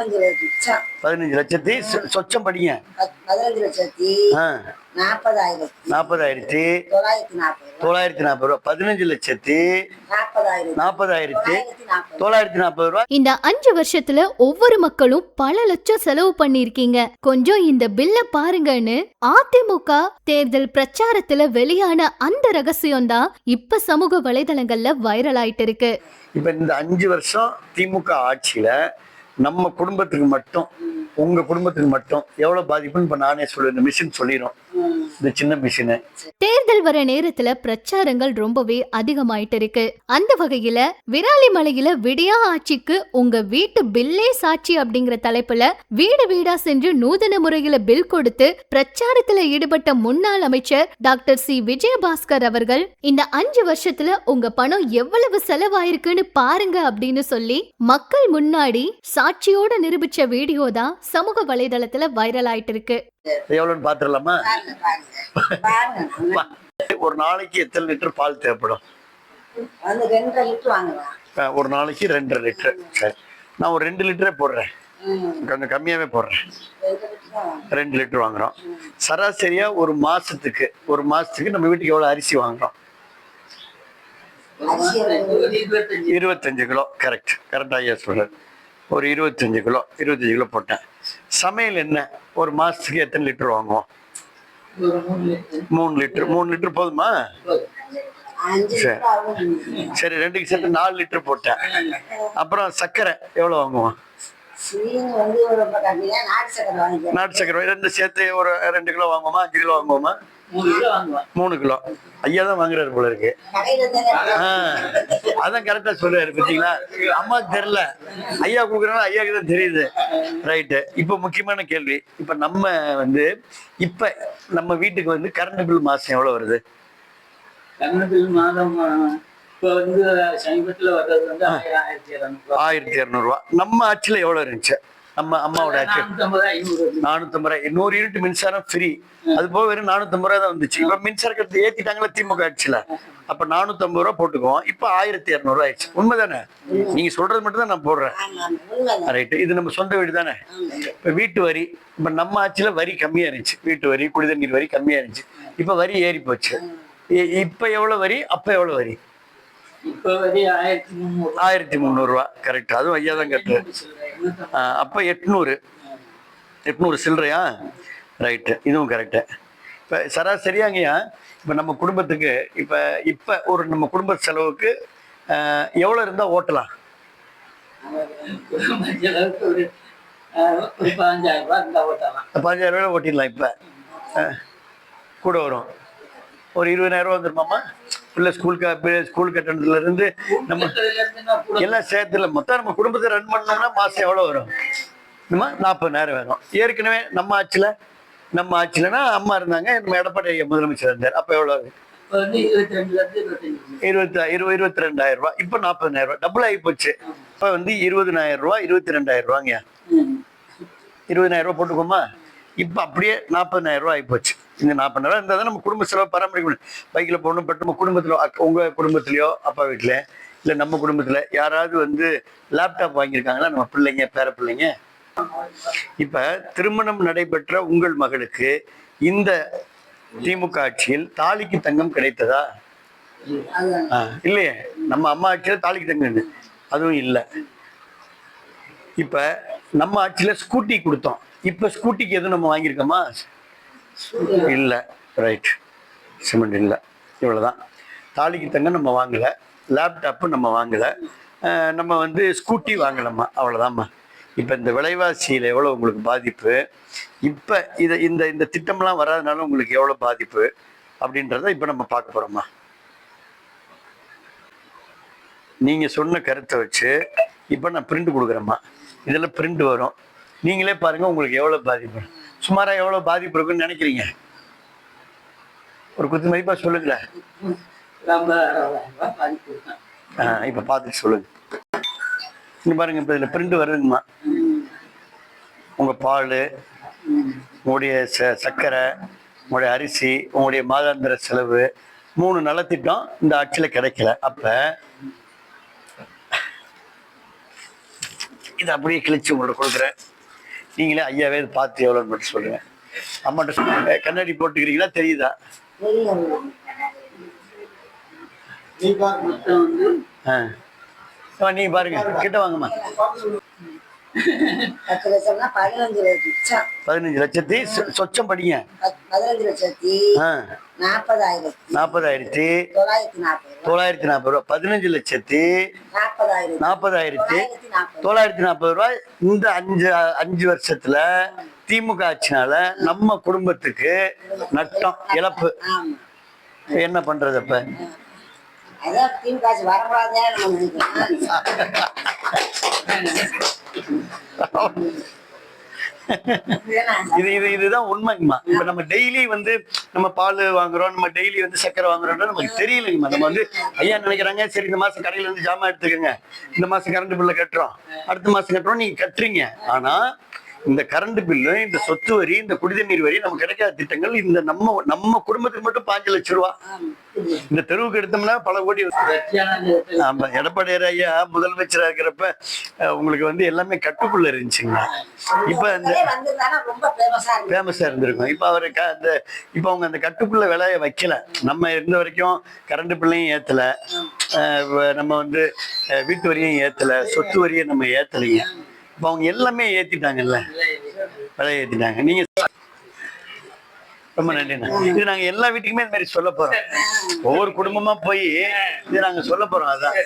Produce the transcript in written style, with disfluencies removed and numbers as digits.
15 லட்சத்தி சொச்சம் படிங்க. 15,40,940 ரூபா. 15,40,940 ரூபா. இந்த 5 வருஷத்துல ஒவ்வொரு மக்களும் பல லட்சம் செலவு பண்ணிருக்கீங்க. கொஞ்சம் இந்த பில்ல பாருங்கன்னு அதிமுக தேர்தல் பிரச்சாரத்துல வெளியான அந்த ரகசியம் தான் இப்ப சமூக வலைதளங்கள்ல வைரல் ஆயிட்டு இருக்கு. இப்ப இந்த 5 வருஷம் திமுக ஆட்சியில நம்ம குடும்பத்துக்கு மட்டும், உங்க குடும்பத்துக்கு மட்டும் எவ்வளவு பாதிப்புன்னு இப்ப நானே சொல்லுவேன். இந்த மிஷின் சொல்லிடும், இந்த சின்ன மிஷின். தேர்தல் வர நேரத்துல பிரச்சாரங்கள் ரொம்பவே அதிகமாயிட்டு இருக்கு. அந்த வகையில விராலிமலையில விடியா ஆட்சிக்கு உங்க வீட்டு பில்லே சாட்சி அப்படிங்கிற தலைப்புல வீடு வீடா சென்று நூதன முறையில பில் கொடுத்து பிரச்சாரத்துல ஈடுபட்ட முன்னாள் அமைச்சர் டாக்டர் சி விஜயபாஸ்கர் அவர்கள் இந்த 5 வருஷத்துல உங்க பணம் எவ்வளவு செலவாயிருக்குன்னு பாருங்க அப்படின்னு சொல்லி மக்கள் முன்னாடி சாட்சியோட நிரூபிச்ச வீடியோ தான் சமூக வலைதளத்துல வைரல் ஆயிட்டு இருக்கு. எவ்வளவுன்னு பாத்துடலாமா? ஒரு நாளைக்கு எத்தனை லிட்டர் பால் தேவைப்படும்? ஒரு நாளைக்கு 2.5 லிட்டர். சரி, நான் ஒரு 2 லிட்டரே போடுறேன், கொஞ்சம் கம்மியாவே போடுறேன். 2 லிட்டர் வாங்குறோம். சராசரியா ஒரு மாசத்துக்கு நம்ம வீட்டுக்கு எவ்வளவு அரிசி வாங்குறோம்? 25 கிலோ. கரெக்டா ஐயா சொல்றேன். ஒரு 25 கிலோ போட்டேன். சமையல் என்ன ஒரு மாசத்துக்கு எத்தனை லிட்டர் வாங்குவோம்? 3 லிட்டர் போதுமா? சரி, 2க்கு சேர்த்து 4 லிட்டர் போட்டேன். அப்புறம் சர்க்கரை எவ்வளவு வாங்குவோம்? நாட்டு சர்க்கரை 2 சேர்த்து ஒரு 2 கிலோ வாங்குவோமா? 5 கிலோ வாங்குவோமா? 3 கிலோ. ஐயா தான் வாங்குறாரு போல இருக்கு. அதான் கரெக்டா சொல்றாரு. பாத்தீங்களா, அம்மாக்கு தெரியல, ஐயா கொடுக்குறாங்க, ஐயாவுக்கு தான் தெரியுது. ரைட்டு. இப்ப முக்கியமான கேள்வி, இப்ப நம்ம இப்ப நம்ம வீட்டுக்கு கரண்ட் பில் மாசம் எவ்வளவு வருது? கரண்ட் பில் மாதம் இப்ப சமீபத்துல வர்றது 1200 ரூபா. நம்ம ஆட்சியில எவ்வளவு இருந்துச்சு? நம்ம அம்மாவோட ஆட்சி 450. 100 யூனிட் மின்சாரம் ஃப்ரீ. அது போக வெறும் 450 ரூபா தான் வந்துச்சு. இப்ப மின்சார கட்டணத்தை ஏத்திட்டாங்களா திமுக ஆட்சியில? அப்ப 450 ரூபா போட்டுக்குவோம். இப்ப 1200 ரூபா ஆயிடுச்சு. உண்மைதானே? நீங்க சொல்றது மட்டும் தான் நான் போடுறேன். ரைட்டு. இது நம்ம சொந்த வீடு தானே. இப்ப வீட்டு வரி, இப்ப நம்ம ஆட்சியில வரி கம்மியா இருந்துச்சு. வீட்டு வரி, குடிதண்ணீர் வரி கம்மியா இருந்துச்சு. இப்ப வரி ஏறி போச்சு. இப்ப எவ்வளவு வரி, அப்ப எவ்வளவு வரி? இப்ப வரி 1300 ரூபா. கரெக்ட். அதுவும் ஐயா தான் கட்டுறேன். அப்ப 800 சில்லறையா? ரைட்டு. இதுவும் கரெக்டு. இப்ப சராசரியாங்கய்யா, இப்ப நம்ம குடும்பத்துக்கு இப்ப ஒரு நம்ம குடும்ப செலவுக்கு எவ்வளவு இருந்தா ஓட்டலாம்? 15,000 ரூபாய் ஓட்டிடலாம். இப்ப கூட வரும் ஒரு 20,000 ரூபா வந்துருமாமா? பிள்ளை ஸ்கூல் கட்டணத்துல இருந்து நம்ம எல்லாம் சேர்த்துல மொத்தம் நம்ம குடும்பத்தை ரன் பண்ணோம்னா மாசம் எவ்வளவு வரும்? 40,000 வரும். ஏற்கனவே நம்ம ஆட்சியிலனா அம்மா இருந்தாங்க, நம்ம எடப்பாடி முதலமைச்சர் இருந்தார். அப்ப எவ்வளவு? 22,000 ரூபாய். இப்ப 40,000 ரூபாய். டபுள் ஆகி போச்சு. இப்ப 20,000 ரூபாய், 22,000 ரூபாங்க. 20,000 ரூபாய் போட்டுக்கோமா? இப்ப அப்படியே 40,000 ரூபாய் ஆகி போச்சு. இந்த 40,000 ரூபாய் இருந்தால் தான் நம்ம குடும்ப செலவு பராமரிக்க முடியும். பைக்கில் போகணும். பட் நம்ம குடும்பத்தில், உங்க குடும்பத்திலையோ அப்பா வீட்டில் இல்லை நம்ம குடும்பத்தில் யாராவது லேப்டாப் வாங்கியிருக்காங்களா? நம்ம பிள்ளைங்க, பேர பிள்ளைங்க. இப்ப திருமணம் நடைபெற்ற உங்கள் மகளுக்கு இந்த திமுக ஆட்சியில் தாலிக்கு தங்கம் கிடைத்ததா? இல்லையே. நம்ம அம்மா ஆட்சியில தாலிக்கு தங்கம் அதுவும் இல்லை. இப்ப நம்ம ஆட்சியில ஸ்கூட்டி கொடுத்தோம். இப்ப ஸ்கூட்டிக்கு எதுவும் நம்ம வாங்கியிருக்கோமா? இல்ல. ரைட். சிமெண்ட் இல்லை. இவ்வளவுதான். தாலிக்கு தங்கம் நம்ம வாங்கல, லேப்டாப்பு நம்ம வாங்கல, நம்ம ஸ்கூட்டி வாங்கலாமா? அவ்வளவுதான்மா. இப்ப இந்த விலைவாசியில எவ்வளவு உங்களுக்கு பாதிப்பு, இப்ப இந்த திட்டம்லாம் வராதனால உங்களுக்கு எவ்வளவு பாதிப்பு அப்படின்றத இப்ப நம்ம பார்க்க போறோமா? நீங்க சொன்ன கருத்தை வச்சு இப்ப நான் பிரிண்ட் கொடுக்குறேம்மா. இதெல்லாம் பிரிண்ட் வரும். நீங்களே பாருங்க உங்களுக்கு எவ்வளவு பாதிப்பு, சுமாரா எவ்வளவு பாதிப்பு இருக்குன்னு நினைக்கிறீங்க? ஒரு குத்து மதிப்பா சொல்லுங்களேன். இப்ப பார்த்துட்டு சொல்லுங்க. இங்க பாருங்க, இப்ப இதுல பிரிண்ட் வருதுங்கம்மா. உங்க பால், உங்களுடைய சர்க்கரை, உங்களுடைய அரிசி, உங்களுடைய மாதாந்திர செலவு, 3 நலத்திட்டம் இந்த ஆட்சியில கிடைக்கல. அப்ப இதை அப்படியே கிழிச்சு உங்களுக்கு கொடுக்குறேன். நீங்களே ஐயாவே இதை பார்த்து எவ்வளோன்னு மட்டும் சொல்லுங்க. அம்மாட்ட சொல்லுங்க. கண்ணாடி போட்டுக்கிறீங்களா, தெரியுதா? மொத்தம் வந்து நீங்க பாருங்க, கிட்ட வாங்கம்மா. 10 லட்சம்னா 15 லட்சம். 15 லட்சத்தி சொச்சம் படிங்க. 15 லட்சத்தி 40,000. 40,000 940 ரூபா. 15 லட்சத்தி 40,940 ரூபாய். இந்த 5 வருஷத்துல திமுக ஆட்சினால நம்ம குடும்பத்துக்கு நட்டம், இழப்பு. என்ன பண்றது அப்ப? அதான் திமுக ஆட்சி வரக்கூடாதுன்னு நம்ம நினைக்கிறோம். இதுதான் உண்மைங்கம்மா. இப்ப நம்ம டெய்லி வந்து நம்ம பால் வாங்குறோம், நம்ம டெய்லி வந்து சக்கரை வாங்குறோம்னா நமக்கு தெரியலைங்கம்மா. நம்ம வந்து ஐயா நினைக்கிறாங்க, சரி இந்த மாசம் கடையில இருந்து ஜாமான் எடுத்துக்கோங்க, இந்த மாசம் கரண்ட் பில்ல கட்டுறோம், அடுத்த மாசம் கட்டுறோம், நீங்க கட்டுறீங்க. ஆனா இந்த கரண்ட் பில்லு, இந்த சொத்து வரி, இந்த குடிநீர் வரி, நமக்கு கிடைக்காத திட்டங்கள் இந்த நம்ம குடும்பத்துக்கு மட்டும் 5 லட்சம் ரூபா. இந்த தெருவுக்கு எடுத்தோம்னா பல கோடி. ஆமா, எடப்பாடியார் ஐயா முதலமைச்சரா இருக்கிறப்ப உங்களுக்கு வந்து எல்லாமே கட்டுக்குள்ள இருந்துச்சுங்க. இப்ப இந்த ஃபேமஸா இருந்திருக்கும். இப்ப அவரு இப்ப அவங்க அந்த கட்டுக்குள்ள விலைய வைக்கல. நம்ம இருந்த வரைக்கும் கரண்ட் பில்லையும் ஏத்தல, நம்ம வந்து வீட்டு வரியும் ஏத்தல, சொத்து வரியை நம்ம ஏத்தலைங்க. இப்ப அவங்க எல்லாமே ஏத்திட்டாங்கல்ல, விலையை ஏத்திட்டாங்க. நீங்க ரொம்ப நன்றிண்ணா. இது நாங்க எல்லா வீட்டுக்குமே இந்த மாதிரி சொல்ல போறோம். ஒவ்வொரு குடும்பமா போய் இது நாங்க சொல்ல போறோம். அதான்